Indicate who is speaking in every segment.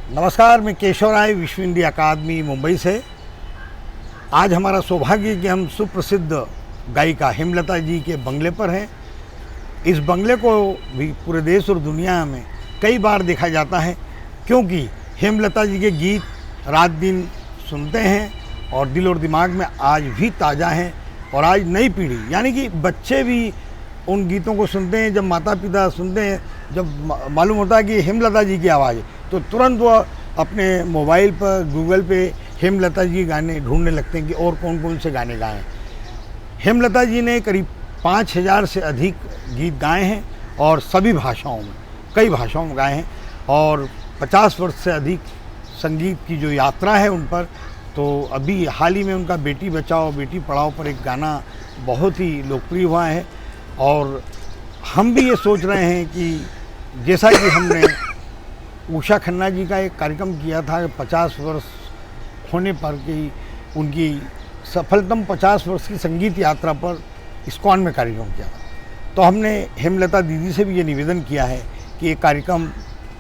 Speaker 1: नमस्कार, मैं केशव राय विश्व हिंदी अकादमी मुंबई से। आज हमारा सौभाग्य कि हम सुप्रसिद्ध गायिका हेमलता जी के बंगले पर हैं। इस बंगले को भी पूरे देश और दुनिया में कई बार देखा जाता है, क्योंकि हेमलता जी के गीत रात दिन सुनते हैं और दिल और दिमाग में आज भी ताज़ा हैं। और आज नई पीढ़ी यानी कि बच्चे भी उन गीतों को सुनते हैं। जब माता पिता सुनते हैं, जब मालूम होता है कि हेमलता जी की आवाज़ है, तो तुरंत वो अपने मोबाइल पर गूगल पे हेमलता जी गाने ढूंढने लगते हैं कि और कौन कौन से गाने गाएं। हेमलता जी ने करीब 5000 से अधिक गीत गाए हैं और सभी भाषाओं में, कई भाषाओं में गाए हैं। और 50 वर्ष से अधिक संगीत की जो यात्रा है उन पर, तो अभी हाल ही में उनका बेटी बचाओ बेटी पढ़ाओ पर एक गाना बहुत ही लोकप्रिय हुआ है। और हम भी ये सोच रहे हैं कि जैसा कि हमने उषा खन्ना जी का एक कार्यक्रम किया था 50 वर्ष होने पर कि उनकी सफलतम 50 वर्ष की संगीत यात्रा पर इस्कॉन में कार्यक्रम किया था, तो हमने हेमलता दीदी से भी ये निवेदन किया है कि एक कार्यक्रम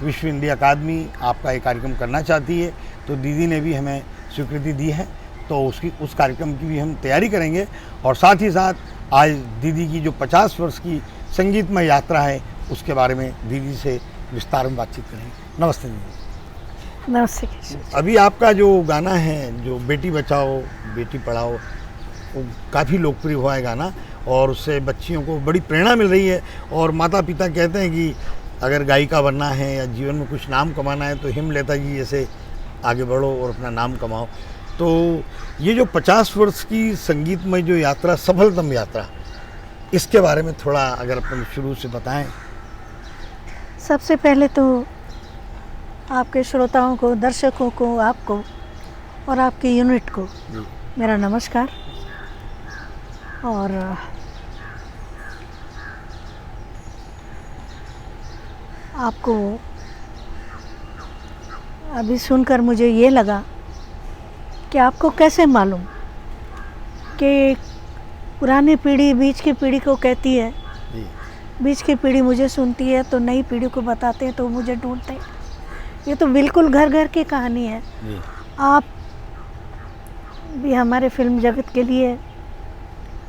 Speaker 1: विश्व हिंदी अकादमी आपका एक कार्यक्रम करना चाहती है। तो दीदी ने भी हमें स्वीकृति दी है, तो उस कार्यक्रम की भी हम तैयारी करेंगे। और साथ ही साथ आज दीदी की जो 50 वर्ष की संगीतमय यात्रा है उसके बारे में दीदी से विस्तार में बातचीत करेंगे। नमस्ते दीदी।
Speaker 2: नमस्ते।
Speaker 1: अभी आपका जो गाना है, जो बेटी बचाओ बेटी पढ़ाओ, वो काफ़ी लोकप्रिय हुआ है गाना और उससे बच्चियों को बड़ी प्रेरणा मिल रही है। और माता पिता कहते हैं कि अगर गायिका बनना है या जीवन में कुछ नाम कमाना है तो हेमलता जी जैसे आगे बढ़ो और अपना नाम कमाओ। तो ये जो 50 वर्ष की संगीतमय जो यात्रा, सफलतम यात्रा, इसके बारे में थोड़ा अगर अपन शुरू से बताएं।
Speaker 2: सबसे पहले तो आपके श्रोताओं को, दर्शकों को, आपको और आपकी यूनिट को मेरा नमस्कार। और आपको अभी सुनकर मुझे ये लगा कि आपको कैसे मालूम कि पुरानी पीढ़ी बीच की पीढ़ी को कहती है, बीच की पीढ़ी मुझे सुनती है तो नई पीढ़ी को बताते हैं तो मुझे ढूंढते हैं। ये तो बिल्कुल घर घर की कहानी है। आप भी हमारे फिल्म जगत के लिए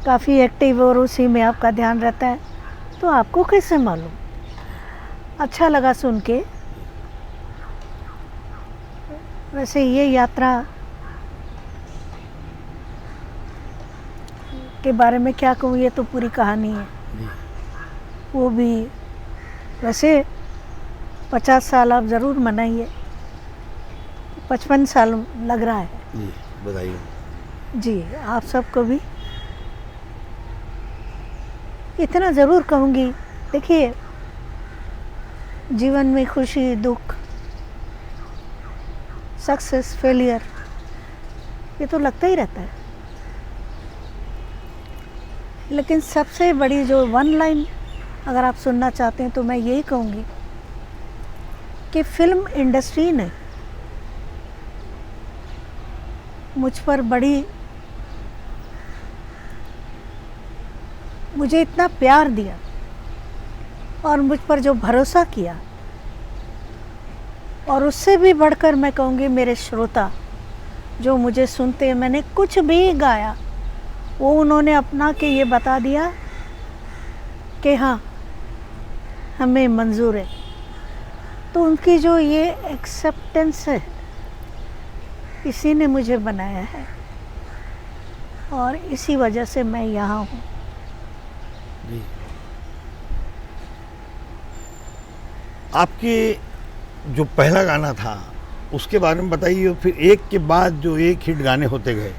Speaker 2: काफ़ी एक्टिव और उसी में आपका ध्यान रहता है, तो आपको कैसे मालूम? अच्छा लगा सुन के। वैसे ये यात्रा के बारे में क्या कहूँ, ये तो पूरी कहानी है। वो भी वैसे 50 साल आप ज़रूर मनाइए, 55 साल लग रहा है
Speaker 1: जी। बधाई
Speaker 2: जी आप सबको भी। इतना ज़रूर कहूँगी, देखिए जीवन में खुशी दुख, सक्सेस फेलियर, ये तो लगता ही रहता है। लेकिन सबसे बड़ी जो वन लाइन अगर आप सुनना चाहते हैं तो मैं यही कहूँगी कि फिल्म इंडस्ट्री ने मुझे इतना प्यार दिया और मुझ पर जो भरोसा किया, और उससे भी बढ़कर मैं कहूँगी मेरे श्रोता जो मुझे सुनते हैं, मैंने कुछ भी गाया वो उन्होंने अपना के ये बता दिया कि हाँ हमें मंजूर है। तो उनकी जो ये एक्सेप्टेंस है, इसी ने मुझे बनाया है और इसी वजह से मैं यहाँ हूँ।
Speaker 1: आपके जो पहला गाना था उसके बारे में बताइए, फिर एक के बाद जो एक हिट गाने होते गए,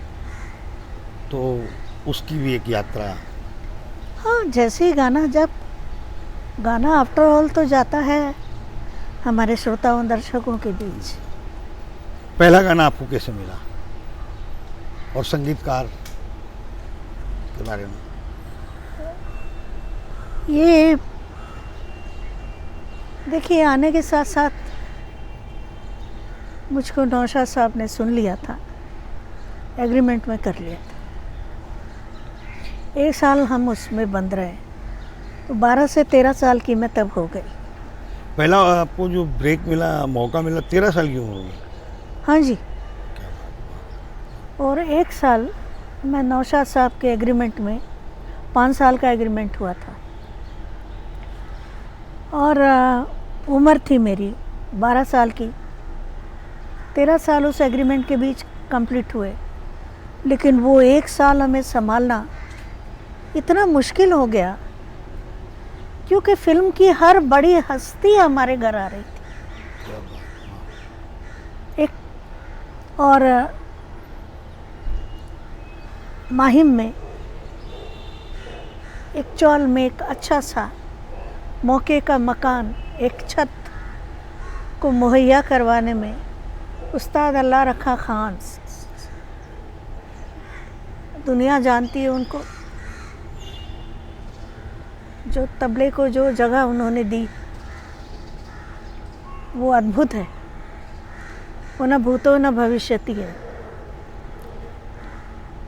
Speaker 1: तो उसकी भी एक यात्रा।
Speaker 2: हाँ, जैसे ही जब गाना आफ्टर ऑल तो जाता है हमारे श्रोताओं दर्शकों के बीच।
Speaker 1: पहला गाना आपको कैसे मिला और संगीतकार के बारे में?
Speaker 2: ये देखिए, आने के साथ साथ मुझको नौशाद साहब ने सुन लिया था, एग्रीमेंट में कर लिया था। 1 साल हम उसमें बंद रहे, तो 12 से 13 साल की मैं तब हो गई।
Speaker 1: पहला आपको जो ब्रेक मिला, मौका मिला, 13 साल की उम्र में?
Speaker 2: हाँ जी। और 1 साल मैं नौशाद साहब के एग्रीमेंट में, 5 साल का एग्रीमेंट हुआ था, और उम्र थी मेरी 12 साल की। 13 साल उस एग्रीमेंट के बीच कंप्लीट हुए, लेकिन वो 1 साल हमें संभालना इतना मुश्किल हो गया, क्योंकि फिल्म की हर बड़ी हस्ती हमारे घर आ रही थी। एक और माहिम में एक चौल में एक अच्छा सा मौके का मकान, एक छत को मुहैया करवाने में उस्ताद अल्लाह रखा खान, दुनिया जानती है उनको, जो तबले को जो जगह उन्होंने दी वो अद्भुत है, वो न भूतो न भविष्यति है।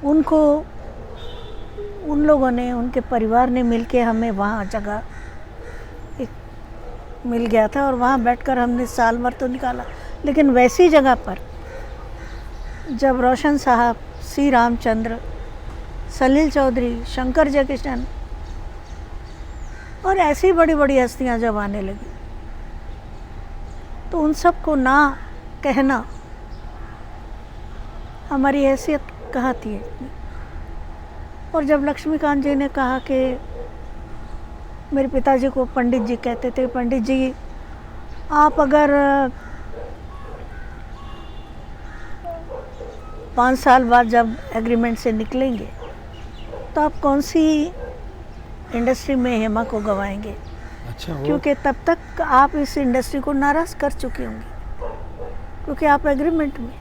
Speaker 2: उनको, उन लोगों ने, उनके परिवार ने मिलके हमें वहाँ जगह एक मिल गया था, और वहाँ बैठकर हमने साल भर तो निकाला। लेकिन वैसी जगह पर जब रोशन साहब, सी रामचंद्र, सलील चौधरी, शंकर जयकिशन और ऐसी बड़ी बड़ी हस्तियाँ जब आने लगी, तो उन सब को ना कहना हमारी हैसियत कहाँ थी। और जब लक्ष्मीकांत जी ने कहा कि, मेरे पिताजी को पंडित जी कहते थे, पंडित जी आप अगर 5 साल बाद जब एग्रीमेंट से निकलेंगे तो आप कौन सी इंडस्ट्री में हेमा को गवाएंगे?
Speaker 1: अच्छा,
Speaker 2: क्योंकि तब तक आप इस इंडस्ट्री को नाराज़ कर चुके होंगे, क्योंकि आप एग्रीमेंट में।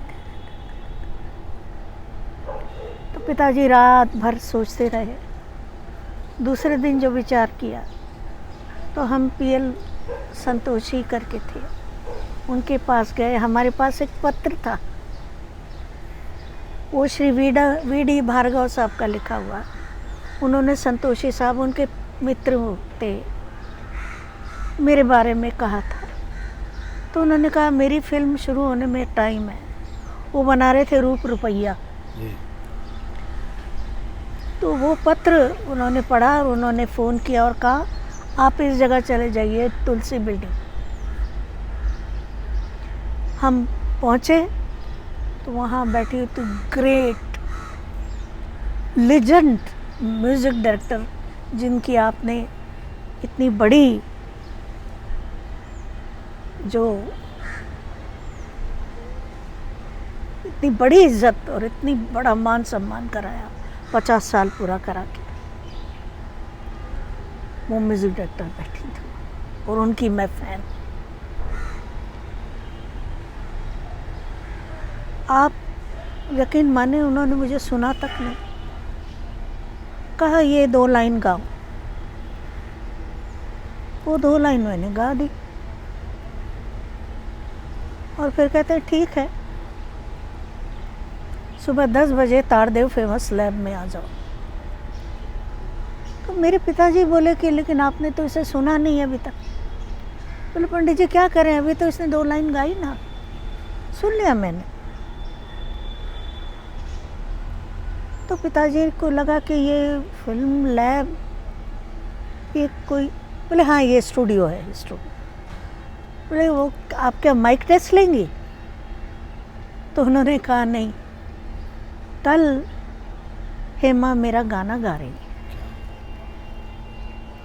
Speaker 2: तो पिताजी रात भर सोचते रहे। दूसरे दिन जो विचार किया, तो हम पीएल संतोषी करके थे, उनके पास गए। हमारे पास एक पत्र था, वो श्री वीडी भार्गव साहब का लिखा हुआ। उन्होंने, संतोषी साहब उनके मित्र थे, मेरे बारे में कहा था। तो उन्होंने कहा मेरी फिल्म शुरू होने में टाइम है। वो बना रहे थे रूप रुपैया। तो वो पत्र उन्होंने पढ़ा और उन्होंने फ़ोन किया और कहा आप इस जगह चले जाइए, तुलसी बिल्डिंग। हम पहुँचे तो वहाँ बैठी तो ग्रेट लेजेंड म्यूज़िक डायरेक्टर, जिनकी आपने इतनी बड़ी, जो इतनी बड़ी इज्जत और इतनी बड़ा मान सम्मान कराया, 50 साल पूरा करा के, वो म्यूज़िक डायरेक्टर बैठी थी और उनकी मैं फ़ैन। आप यकीन माने, उन्होंने मुझे सुना तक नहीं, कहा ये 2 लाइन गाओ। वो 2 लाइन मैंने गा दी और फिर कहते हैं ठीक है, सुबह 10 बजे तारदेव फेमस लैब में आ जाओ। तो मेरे पिताजी बोले कि लेकिन आपने तो इसे सुना नहीं है अभी तक। बोले पंडित जी क्या करें, अभी तो इसने 2 लाइन गाई ना, सुन लिया मैंने। तो पिताजी को लगा कि ये फिल्म लैब, ये कोई, बोले हाँ ये स्टूडियो है, स्टूडियो। बोले वो आप क्या माइक टेस्ट लेंगी? तो उन्होंने कहा नहीं, कल हेमा मेरा गाना गा रही है।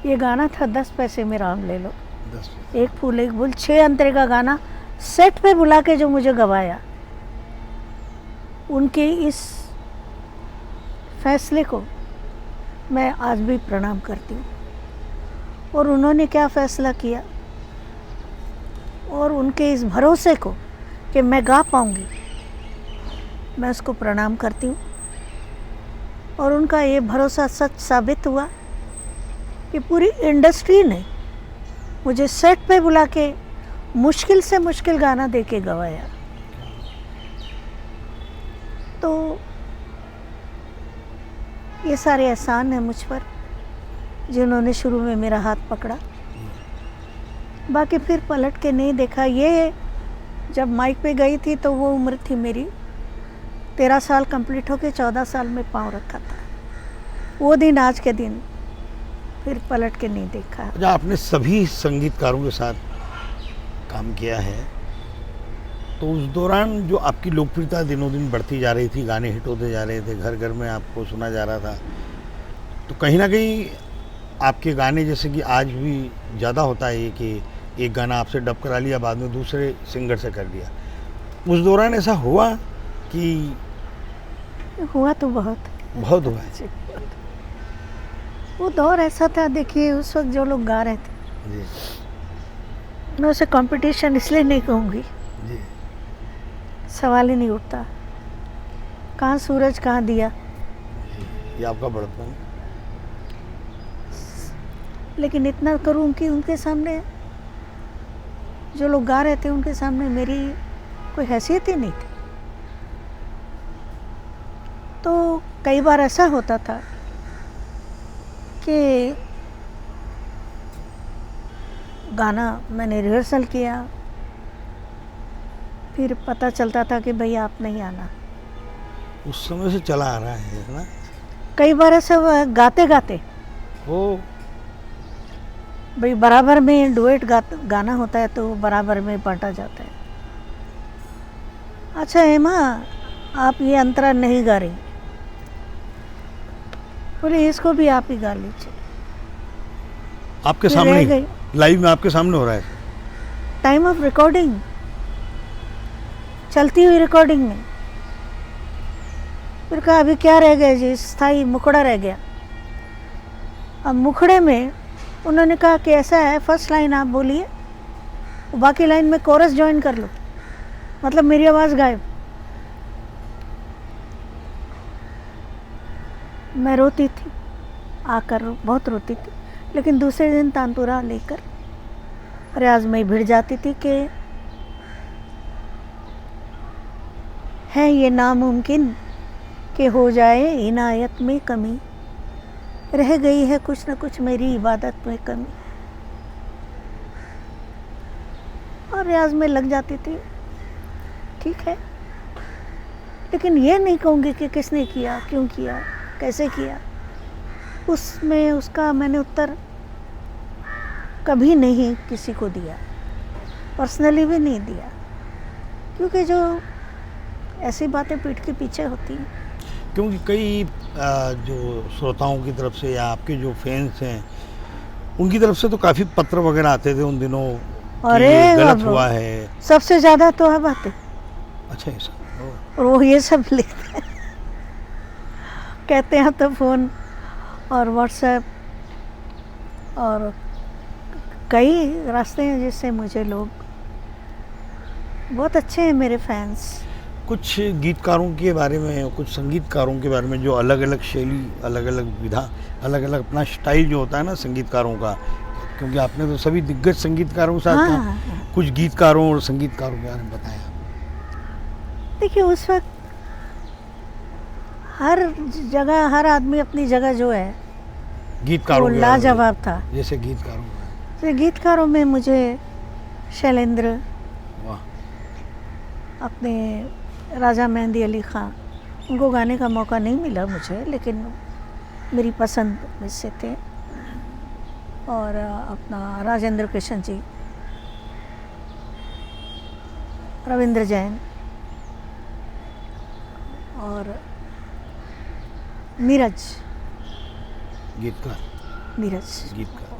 Speaker 2: ये गाना था 10 पैसे में राम ले लो,
Speaker 1: 10
Speaker 2: एक फूल एक फूल, 6 अंतरे का गाना सेट पे बुला के जो मुझे गवाया, उनके इस फैसले को मैं आज भी प्रणाम करती हूँ। और उन्होंने क्या फ़ैसला किया और उनके इस भरोसे को कि मैं गा पाऊँगी, मैं उसको प्रणाम करती हूँ। और उनका ये भरोसा सच साबित हुआ कि पूरी इंडस्ट्री ने मुझे सेट पे बुला के मुश्किल से मुश्किल गाना दे के गवाया। तो ये सारे एहसान हैं मुझ पर, जिन्होंने शुरू में मेरा हाथ पकड़ा बाकी फिर पलट के नहीं देखा। ये जब माइक पे गई थी तो वो उम्र थी मेरी 13 साल कंप्लीट होके 14 साल में पाँव रखा था। वो दिन आज के दिन फिर पलट के नहीं देखा।
Speaker 1: जब आपने सभी संगीतकारों के साथ काम किया है तो उस दौरान जो आपकी लोकप्रियता दिनों दिन बढ़ती जा रही थी, गाने हिट होते जा रहे थे, घर घर में आपको सुना जा रहा था, तो कहीं ना कहीं आपके गाने जैसे कि आज भी ज़्यादा होता है कि एक गाना आपसे डब करा लिया, बाद में दूसरे सिंगर से कर लिया, उस दौरान ऐसा हुआ कि?
Speaker 2: हुआ तो बहुत
Speaker 1: बहुत हुआ है
Speaker 2: वो दौर ऐसा था। देखिए उस वक्त जो लोग गा रहे थे,
Speaker 1: जी
Speaker 2: मैं उसे कंपटीशन इसलिए नहीं कहूँगी,
Speaker 1: जी
Speaker 2: सवाल ही नहीं उठता। कहाँ सूरज कहाँ दिया,
Speaker 1: ये आपका बड़पन।
Speaker 2: लेकिन इतना करूँ कि उनके सामने जो लोग गा रहे थे उनके सामने मेरी कोई हैसियत ही नहीं थी। तो कई बार ऐसा होता था कि गाना मैंने रिहर्सल किया, फिर पता चलता था कि भैया आप नहीं आना।
Speaker 1: उस समय से चला आ रहा है ना?
Speaker 2: कई बार ऐसा हुआ गाते गाते
Speaker 1: वो
Speaker 2: भाई बराबर में डुएट गाना होता है तो बराबर में बांटा जाता है। अच्छा हेमा आप ये अंतरा नहीं गा रही, बोले इसको भी आप ही गा लीजिए।
Speaker 1: आपके
Speaker 2: फिर
Speaker 1: सामने
Speaker 2: रह गई।
Speaker 1: लाइव में आपके सामने हो रहा है?
Speaker 2: टाइम ऑफ रिकॉर्डिंग, चलती हुई रिकॉर्डिंग में। फिर कहा अभी क्या रह गया जी, स्थाई मुखड़ा रह गया। अब मुखड़े में उन्होंने कहा कि ऐसा है फर्स्ट लाइन आप बोलिए, बाकी लाइन में कोरस ज्वाइन कर लो, मतलब मेरी आवाज़ गायब। मैं रोती थी, आकर बहुत रोती थी, लेकिन दूसरे दिन तानपुरा लेकर रियाज में भिड़ जाती थी कि है ये नामुमकिन कि हो जाए इनायत में कमी, रह गई है कुछ न कुछ मेरी इबादत में कमी। और रियाज में लग जाती थी, ठीक है, लेकिन ये नहीं कहूँगी कि किसने किया, क्यों किया, कैसे किया। उसमें उसका मैंने उत्तर कभी नहीं किसी को दिया, पर्सनली भी नहीं दिया, क्योंकि जो ऐसी बातें पीठ के पीछे होती हैं।
Speaker 1: क्योंकि कई जो श्रोताओं की तरफ से या आपके जो फैंस हैं उनकी तरफ से तो काफ़ी पत्र वगैरह आते थे उन दिनों कि
Speaker 2: अरे
Speaker 1: ये गलत
Speaker 2: अब
Speaker 1: हुआ है।
Speaker 2: सबसे ज़्यादा तो अब आते,
Speaker 1: अच्छा ऐसा?
Speaker 2: और वो ये सब लिखते हैं, कहते हैं तो फ़ोन और व्हाट्सएप और कई रास्ते हैं जिससे मुझे लोग, बहुत अच्छे हैं मेरे फैंस।
Speaker 1: कुछ गीतकारों के बारे में, कुछ संगीतकारों के बारे में जो अलग अलग शैली, अलग अलग विधा, अलग अलग अपना स्टाइल जो होता है ना संगीतकारों का, क्योंकि आपने तो सभी दिग्गज संगीतकारों के साथ
Speaker 2: हाँ,
Speaker 1: काम,
Speaker 2: हाँ।
Speaker 1: कुछ गीतकारों और संगीतकारों के बारे में बताया।
Speaker 2: देखिए उस वक्त हर जगह हर आदमी अपनी जगह जो है
Speaker 1: गीतकारों
Speaker 2: वो
Speaker 1: के बारे में,
Speaker 2: लाजवाब था।
Speaker 1: जैसे गीतकारों में,
Speaker 2: तो गीतकारों में मुझे शैलेंद्र,
Speaker 1: वाह,
Speaker 2: अपने राजा मेहंदी अली ख़ान, उनको गाने का मौका नहीं मिला मुझे, लेकिन मेरी पसंद में से थे। और अपना राजेंद्र कृष्ण जी, रविंद्र जैन और नीरज
Speaker 1: गीतकार, गीतकार।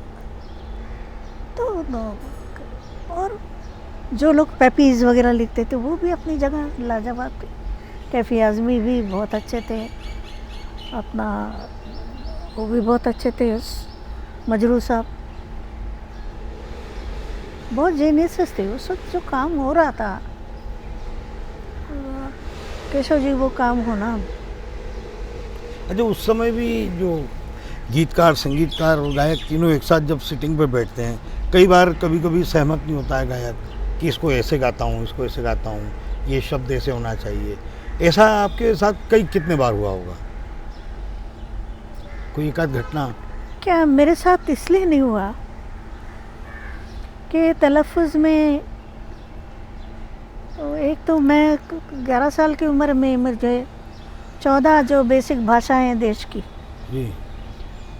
Speaker 2: तो और जो लोग पेपीज़ वगैरह लिखते थे वो भी अपनी जगह लाजवाब थे। कैफ़ी आज़मी भी बहुत अच्छे थे, अपना वो भी बहुत अच्छे थे। मजरू साहब बहुत जीनियस थे उस वक्त, जो काम हो रहा था केशव जी, वो काम होना।
Speaker 1: अच्छा उस समय भी जो गीतकार, संगीतकार और गायक तीनों एक साथ जब सिटिंग पे बैठते हैं, कई बार कभी कभी सहमत नहीं होता है गायक कि इसको ऐसे गाता हूँ, इसको ऐसे गाता हूँ, ये शब्द ऐसे होना चाहिए। ऐसा आपके साथ कितने बार हुआ होगा? कोई एक आध घटना?
Speaker 2: क्या मेरे साथ इसलिए नहीं हुआ के तलफ़ुज़ में तो एक तो मैं 11 साल की उम्र में मुझे 14 जो बेसिक भाषाएं हैं देश की
Speaker 1: जी,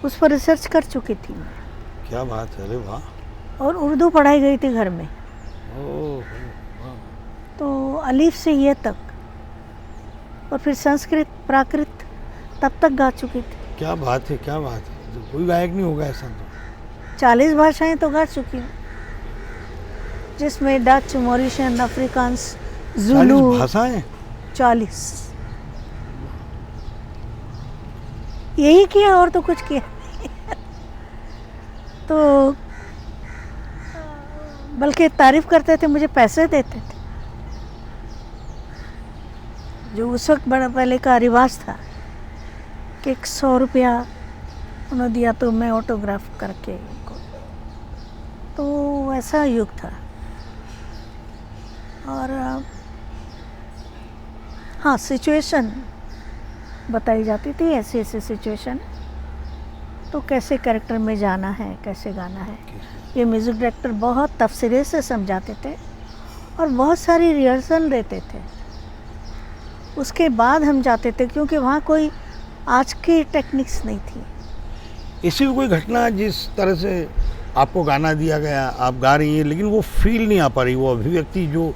Speaker 2: उस पर रिसर्च कर चुकी थी मैं।
Speaker 1: क्या बात है, अरे वाह।
Speaker 2: और उर्दू पढ़ाई गई थी घर में,
Speaker 1: ओह, वाह।
Speaker 2: तो अलीफ से ये तक, और फिर संस्कृत प्राकृत तब तक गा चुकी थी।
Speaker 1: क्या बात है, क्या बात है, तो कोई गायक नहीं होगा ऐसा तो।
Speaker 2: 40 भाषाएं तो गा चुकी हूँ, जिसमें डच, मॉरिशन, अफ्रीकांस,
Speaker 1: 40
Speaker 2: जुलू।
Speaker 1: भाषाएं।
Speaker 2: 40 यही किया और तो कुछ किया नहीं। तो बल्कि तारीफ करते थे, मुझे पैसे देते थे, जो उस वक्त बड़ा पहले का रिवाज था कि 100 रुपया उन्होंने दिया तो मैं ऑटोग्राफ करके उनको, तो ऐसा युग था। और हाँ, सिचुएशन बताई जाती थी, ऐसी ऐसी सिचुएशन, तो कैसे कैरेक्टर में जाना है, कैसे गाना है, ये म्यूज़िक डायरेक्टर बहुत तफसीरे से समझाते थे और बहुत सारी रिहर्सल देते थे। उसके बाद हम जाते थे, क्योंकि वहाँ कोई आज की टेक्निक्स नहीं थी।
Speaker 1: इसी कोई घटना जिस तरह से आपको गाना दिया गया, आप गा रही हैं, लेकिन वो फील नहीं आ पा रही, वो अभिव्यक्ति जो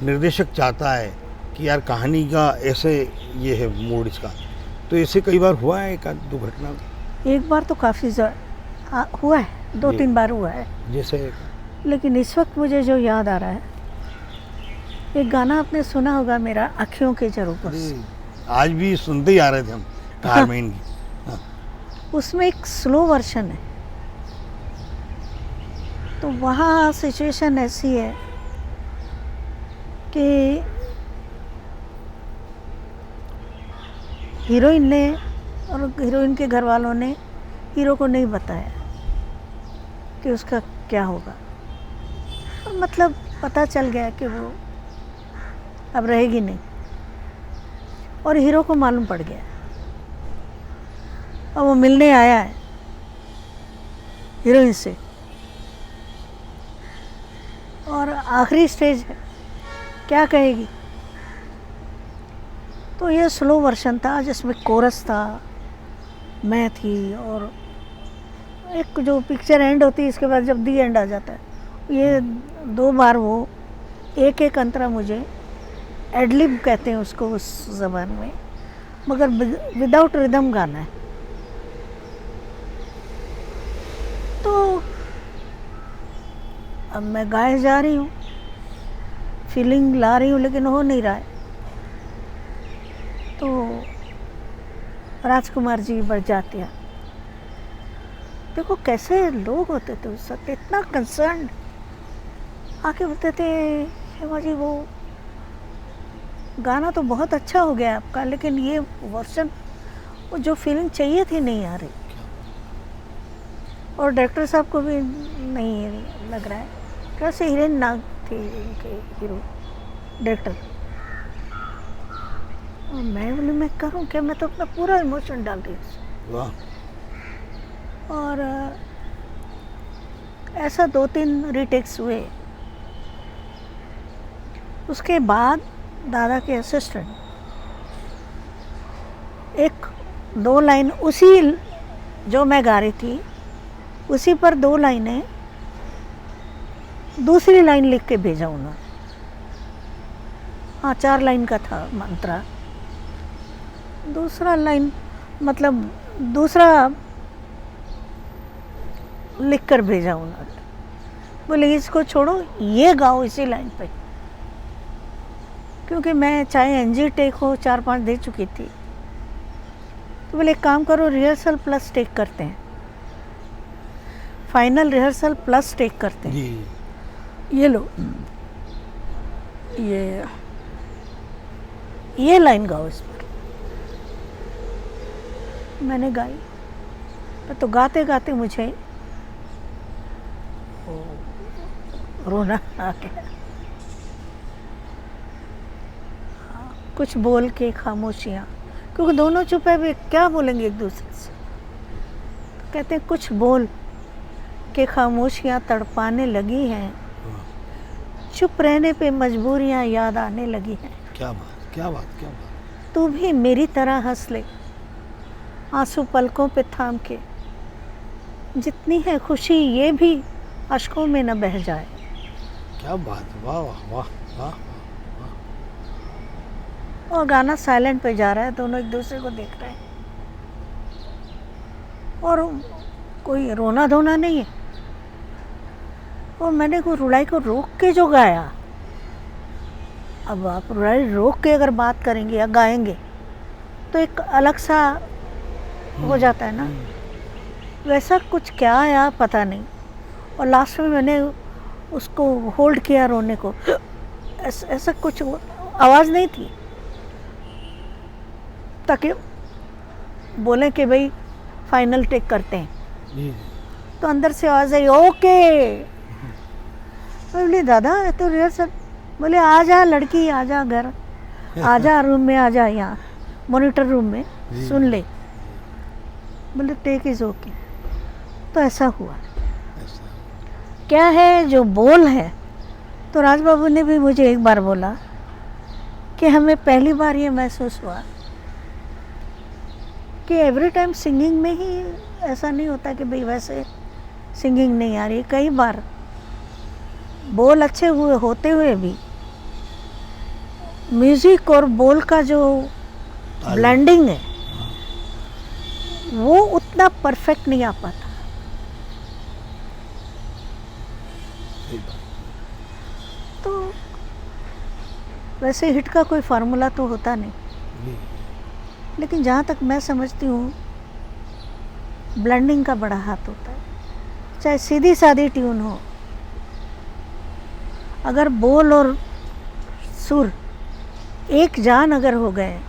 Speaker 1: निर्देशक चाहता है कि यार कहानी का ऐसे ये है मूड इसका, तो ऐसे कई बार हुआ है, एक आध दो घटना?
Speaker 2: एक बार तो काफ़ी हुआ है, 2-3 बार हुआ है।
Speaker 1: जैसे?
Speaker 2: लेकिन इस वक्त मुझे जो याद आ रहा है, एक गाना आपने सुना होगा मेरा, अखियों के झरोखों से।
Speaker 1: आज भी सुनते ही आ रहे थे हम कार में इनकी। हाँ।
Speaker 2: उसमें एक स्लो वर्जन है, तो वहाँ सिचुएशन ऐसी है कि हीरोइन ने और हीरोइन के घर वालों ने हीरो को नहीं बताया कि उसका क्या होगा, और मतलब पता चल गया कि वो अब रहेगी नहीं, और हीरो को मालूम पड़ गया, और वो मिलने आया है हीरोइन से, और आखिरी स्टेज है, क्या कहेगी। तो ये स्लो वर्जन था जिसमें कोरस था, मैं थी, और एक जो पिक्चर एंड होती है इसके बाद जब दी एंड आ जाता है, ये 2 बार वो एक एक अंतरा मुझे एडलिब कहते हैं उसको उस ज़बान में, मगर विदाउट रिदम गाना है। तो अब मैं गाए जा रही हूँ, फीलिंग ला रही हूँ, लेकिन हो नहीं रहा है। तो राजकुमार जी बरजातिया, देखो कैसे लोग होते थे उस वक्त, इतना कंसर्न, आके बोलते थे हेमा जी वो गाना तो बहुत अच्छा हो गया आपका, लेकिन ये वर्जन, वो जो फीलिंग चाहिए थी नहीं आ रही। और डायरेक्टर साहब को भी नहीं लग रहा है, कैसे हीरोइन ना थे उनके हीरो डायरेक्टर। और मैं बोली मैं करूँ क्या, मैं तो अपना पूरा इमोशन डाल रही हूँ।
Speaker 1: वाह।
Speaker 2: और ऐसा 2-3 रीटेक्स हुए। उसके बाद दादा के असिस्टेंट 1-2 लाइन उसी जो मैं गा रही थी उसी पर 2 लाइनें दूसरी लाइन लिख के भेजा उन्होंने। हाँ, 4 लाइन का था मंत्रा, दूसरा लाइन मतलब दूसरा लिख कर भेजा उन्होंने, बोले इसको छोड़ो, ये गाओ इसी लाइन पे, क्योंकि मैं चाहे एनजी टेक हो 4-5 दे चुकी थी। तो बोले एक काम करो, रिहर्सल प्लस टेक करते हैं, फाइनल रिहर्सल प्लस टेक करते हैं।
Speaker 1: जी।
Speaker 2: ये लो, ये लाइन गाओ इस पर। मैंने गाई, तो गाते गाते मुझे रोना आ गया। कुछ बोल के खामोशियाँ, क्योंकि दोनों चुप है, वे क्या बोलेंगे एक दूसरे से। तो कहते हैं कुछ बोल के खामोशियाँ तड़पाने लगी हैं, चुप रहने पे मजबूरियां याद आने लगी हैं।
Speaker 1: क्या बात, क्या बात, क्या बात।
Speaker 2: तू भी मेरी तरह हंस ले, आंसू पलकों पे थाम के, जितनी है खुशी ये भी अश्कों में न बह जाए।
Speaker 1: क्या बात, वाह वाह वाह वाह।
Speaker 2: और गाना साइलेंट पे जा रहा है, दोनों एक दूसरे को देख रहे हैं और कोई रोना धोना नहीं है। और मैंने को रुलाई को रोक के जो गाया, अब आप रुलाई रोक के अगर बात करेंगे या गाएंगे तो एक अलग सा हो जाता है ना, वैसा कुछ क्या आया पता नहीं। और लास्ट में मैंने उसको होल्ड किया रोने को, ऐसा कुछ आवाज़ नहीं थी ताकि बोलें कि भाई फाइनल टेक करते हैं।
Speaker 1: जी।
Speaker 2: तो अंदर से आवाज़ आई ओके। मैं बोली दादा ये तो रिहर्सल। बोले आ जा लड़की, आ जा घर, आ जा रूम में, आ जा यहाँ मॉनिटर रूम में सुन ले। बोले टेक इज ओके। तो ऐसा हुआ। क्या है जो बोल है, तो राज बाबू ने भी मुझे एक बार बोला कि हमें पहली बार ये महसूस हुआ कि एवरी टाइम सिंगिंग में ही ऐसा नहीं होता कि भाई वैसे सिंगिंग नहीं आ रही। कई बार बोल अच्छे हुए होते हुए भी म्यूज़िक और बोल का जो ब्लेंडिंग है वो उतना परफेक्ट नहीं आ पाता। तो वैसे हिट का कोई फार्मूला तो होता नहीं, लेकिन जहाँ तक मैं समझती हूँ ब्लेंडिंग का बड़ा हाथ होता है। चाहे सीधी सादी ट्यून हो, अगर बोल और सुर एक जान अगर हो गए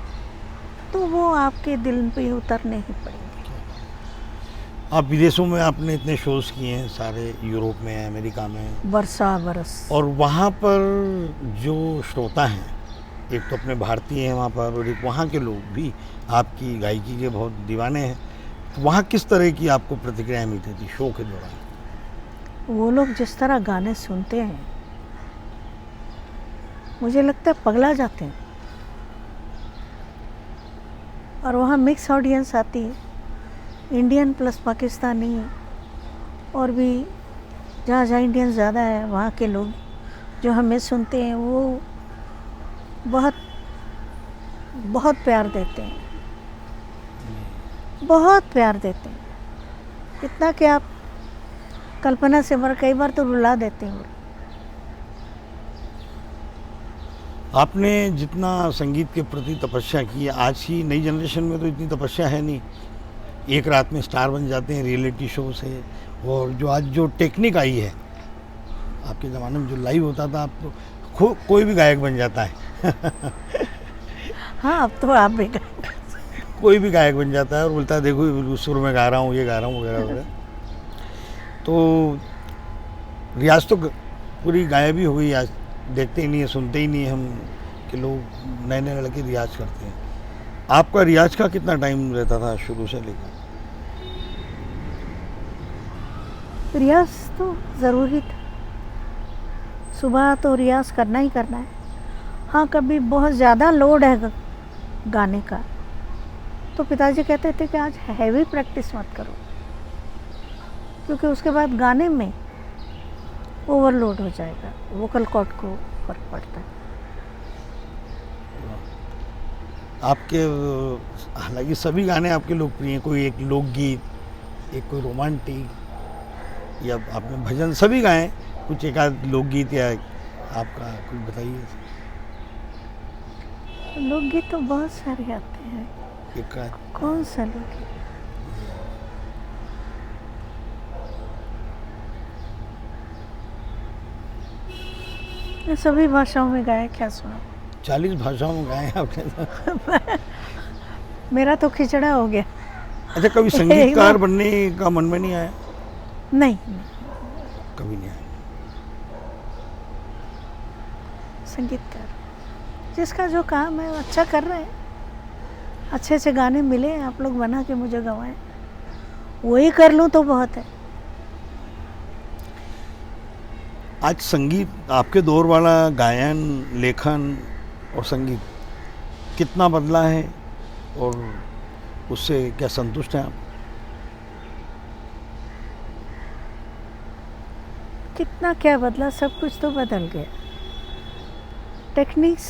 Speaker 2: तो वो आपके दिल पे उतरने ही पड़ेंगे।
Speaker 1: आप विदेशों में आपने इतने शोज़ किए हैं, सारे यूरोप में, अमेरिका में,
Speaker 2: बरसा बरस।
Speaker 1: और वहाँ पर जो श्रोता हैं, एक तो अपने भारतीय हैं वहाँ पर, और एक वहाँ के लोग भी आपकी गायकी के बहुत दीवाने हैं। तो वहाँ किस तरह की आपको प्रतिक्रियाएं मिलती थी शो के दौरान?
Speaker 2: वो लोग जिस तरह गाने सुनते हैं मुझे लगता है पगला जाते हैं। और वहाँ मिक्स ऑडियंस आती है, इंडियन प्लस पाकिस्तानी, और भी जहाँ जहाँ इंडियन ज़्यादा है वहाँ के लोग जो हमें सुनते हैं वो बहुत बहुत प्यार देते हैं, बहुत प्यार देते हैं। इतना कि आप कल्पना से मर कई बार तो रुला देते हैं।
Speaker 1: आपने जितना संगीत के प्रति तपस्या की है, आज की नई जनरेशन में तो इतनी तपस्या है नहीं, एक रात में स्टार बन जाते हैं रियलिटी शो से। और जो आज जो टेक्निक आई है, आपके ज़माने में जो लाइव होता था, आप तो कोई भी गायक बन जाता है।
Speaker 2: हाँ अब तो आप भी
Speaker 1: कोई भी गायक बन जाता है और बोलता है देखो सुर में गा रहा हूँ, ये गा रहा हूँ, वगैरह वगैरह। तो रियाज तो पूरी गायब ही हो गई आज, देखते ही नहीं है, सुनते ही नहीं है हम कि लोग नए नए लड़के रियाज करते हैं। आपका रियाज का कितना टाइम रहता था शुरू से लेकर?
Speaker 2: रियाज तो ज़रूरी था, सुबह तो रियाज करना ही करना है। हाँ कभी बहुत ज़्यादा लोड है गाने का तो पिताजी कहते थे कि आज हैवी प्रैक्टिस मत करो, क्योंकि उसके बाद गाने में ओवरलोड हो जाएगा, वोकल कॉर्ड को फर्क पड़ता है।
Speaker 1: आपके हालांकि सभी गाने आपके लोकप्रिय हैं, कोई एक लोकगीत, एक कोई रोमांटिक, या आपने भजन सभी गाए, कुछ एक आध लोकगीत या आपका कुछ बताइए।
Speaker 2: लोकगीत तो बहुत सारे आते हैं,
Speaker 1: एक आध।
Speaker 2: कौन सा लोकगीत? सभी भाषाओं में गाया, क्या सुना?
Speaker 1: 40 भाषाओं में गाए आपने तो।
Speaker 2: मेरा तो खिचड़ा हो गया।
Speaker 1: अच्छा, कभी संगीतकार बनने का मन में नहीं आया?
Speaker 2: नहीं,
Speaker 1: कभी नहीं आया।
Speaker 2: संगीतकार जिसका जो काम है वो अच्छा कर रहे हैं, अच्छे से गाने मिले आप लोग बना के मुझे गवाएं, वही कर लूँ तो बहुत है।
Speaker 1: आज संगीत आपके दौर वाला गायन, लेखन और संगीत कितना बदला है और उससे क्या संतुष्ट हैं आप?
Speaker 2: कितना क्या बदला, सब कुछ तो बदल गया। टेक्निक्स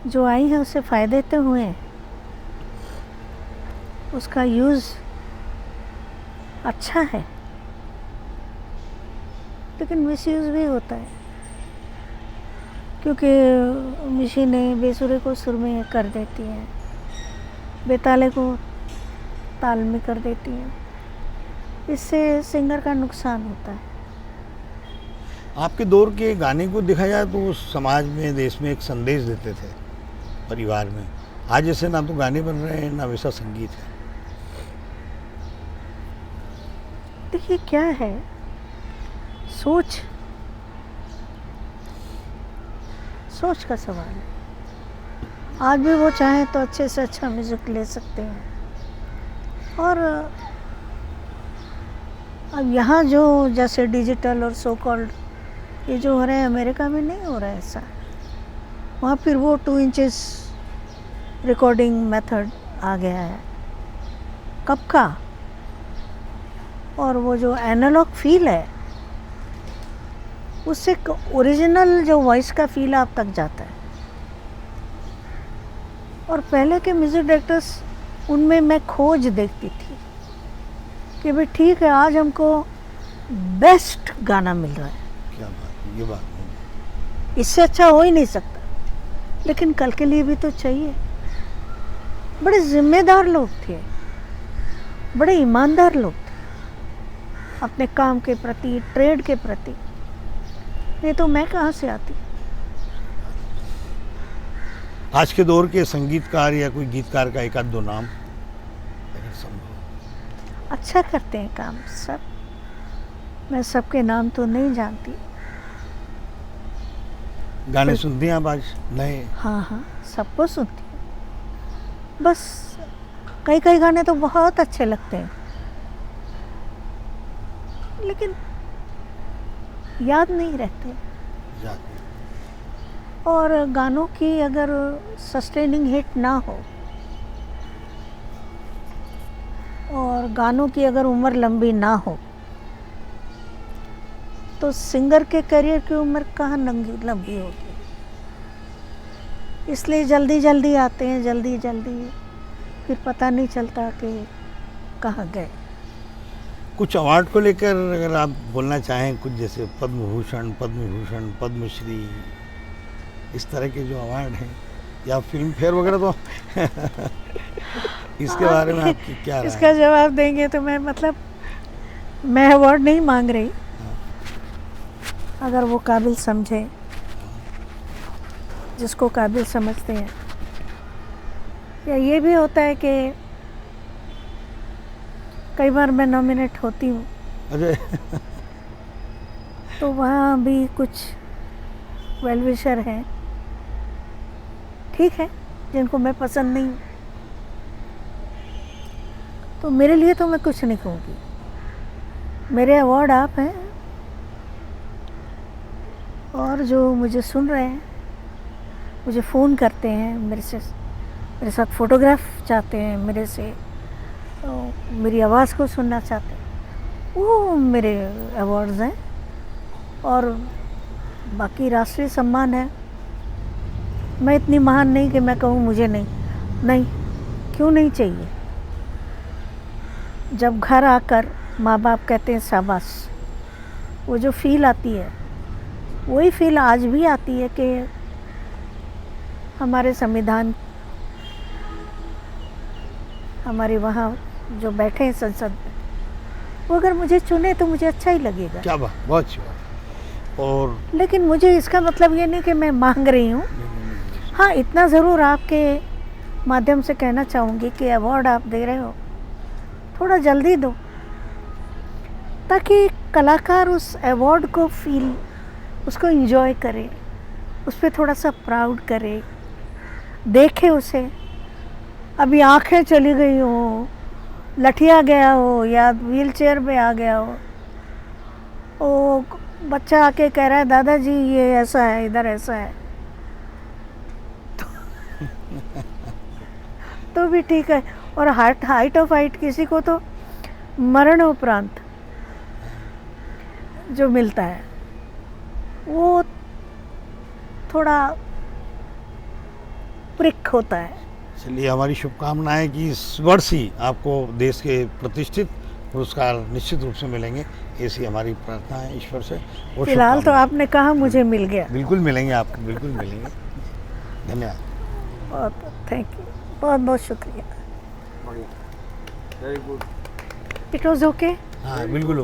Speaker 2: जो आई हैं उससे फ़ायदे तो हुए हैं, उसका यूज़ अच्छा है, लेकिन मिसयूज़ भी होता है, क्योंकि मशीनें बेसुरे को सुर में कर देती हैं, बेताले को ताल में कर देती हैं। इससे सिंगर का नुकसान होता है।
Speaker 1: आपके दौर के गाने को देखा जाए तो वो समाज में, देश में एक संदेश देते थे, परिवार में। आज ऐसे ना तो गाने बन रहे हैं ना वैसा संगीत है।
Speaker 2: देखिए क्या है, सोच का सवाल है। आज भी वो चाहें तो अच्छे से अच्छा म्यूज़िक ले सकते हैं। और अब यहाँ जो जैसे डिजिटल और सो कॉल्ड ये जो हो रहा है, अमेरिका में नहीं हो रहा है ऐसा। वहाँ फिर वो 2 इंचेस रिकॉर्डिंग मेथड आ गया है कब का, और वो जो एनालॉग फील है उससे ओरिजिनल जो वॉइस का फील आप तक जाता है। और पहले के म्यूज़िक डायरेक्टर्स, उनमें मैं खोज देखती थी कि भाई ठीक है, आज हमको बेस्ट गाना मिल रहा है,
Speaker 1: क्या बात, ये बात नहीं।
Speaker 2: इससे अच्छा हो ही नहीं सकता, लेकिन कल के लिए भी तो चाहिए। बड़े जिम्मेदार लोग थे, बड़े ईमानदार लोग थे अपने काम के प्रति, ट्रेड के प्रति। ये तो मैं कहाँ से आती।
Speaker 1: आज के दौर के संगीतकार या कोई गीतकार का एक आध दो नाम अगर संभव।
Speaker 2: अच्छा करते हैं काम सब, मैं सबके नाम तो नहीं जानती।
Speaker 1: गाने सुनती हैं आप आज नए?
Speaker 2: हाँ, सबको सुनती हूँ। बस कई गाने तो बहुत अच्छे लगते हैं, लेकिन याद नहीं रहते।
Speaker 1: याद
Speaker 2: और गानों की अगर सस्टेनिंग हिट ना हो, और गानों की अगर उम्र लंबी ना हो, तो सिंगर के करियर की उम्र कहाँ लंबी होगी। इसलिए जल्दी आते हैं, जल्दी फिर पता नहीं चलता कि कहाँ गए।
Speaker 1: कुछ अवार्ड को लेकर अगर आप बोलना चाहें, कुछ जैसे पद्म भूषण, पद्म विभूषण, पद्मश्री, इस तरह के जो अवार्ड हैं, या फिल्म फेयर वगैरह, तो इसके बारे में आपकी क्या राय है?
Speaker 2: इसका जवाब देंगे तो मैं अवार्ड नहीं मांग रही। अगर वो काबिल समझे, जिसको काबिल समझते हैं। या ये भी होता है कि कई बार मैं नॉमिनेट होती हूँ,
Speaker 1: अरे
Speaker 2: तो वहाँ भी कुछ वेल विशर हैं, ठीक है, जिनको मैं पसंद नहीं हूँ, तो मेरे लिए तो मैं कुछ नहीं कहूँगी। मेरे अवार्ड आप हैं, और जो मुझे सुन रहे हैं, मुझे फ़ोन करते हैं, मेरे साथ फ़ोटोग्राफ चाहते हैं, मेरे से मेरी आवाज़ को सुनना चाहते हैं, वो मेरे अवार्ड्स हैं। और बाकी राष्ट्रीय सम्मान है। मैं इतनी महान नहीं कि मैं कहूँ मुझे नहीं, क्यों नहीं चाहिए। जब घर आकर माँ बाप कहते हैं शाबाश, वो जो फील आती है, वही फील आज भी आती है कि हमारे संविधान, हमारे वहाँ जो बैठे हैं संसद में, वो अगर मुझे चुने तो मुझे अच्छा ही लगेगा।
Speaker 1: क्या बात, बहुत अच्छी बात। और
Speaker 2: लेकिन मुझे इसका मतलब ये नहीं कि मैं मांग रही हूँ। हाँ, इतना ज़रूर आपके माध्यम से कहना चाहूँगी कि अवार्ड आप दे रहे हो, थोड़ा जल्दी दो, ताकि कलाकार उस अवार्ड को फील, उसको एंजॉय करे, उस पर थोड़ा सा प्राउड करे, देखे उसे। अभी आँखें चली गई हो, लठिया गया हो, या व्हील चेयर पे आ गया हो, वो बच्चा आके कह रहा है दादाजी ये ऐसा है, इधर ऐसा है, तो भी ठीक है। और हाइट ऑफ हाइट किसी को तो मरण उपरांत जो मिलता है वो थोड़ा प्रिक होता है।
Speaker 1: चलिए, हमारी शुभकामनाएं कि इस वर्ष ही आपको देश के प्रतिष्ठित पुरस्कार निश्चित रूप से मिलेंगे, ऐसी हमारी प्रार्थना है ईश्वर से। और
Speaker 2: फिलहाल तो
Speaker 1: शुभकामनाएं।
Speaker 2: आपने कहा मुझे मिल गया,
Speaker 1: बिल्कुल मिलेंगे आपको, बिल्कुल मिलेंगे। धन्यवाद।
Speaker 2: बहुत थैंक यू, बहुत बहुत शुक्रिया।
Speaker 3: Very good.
Speaker 2: It was okay.
Speaker 1: हाँ बिल्कुल।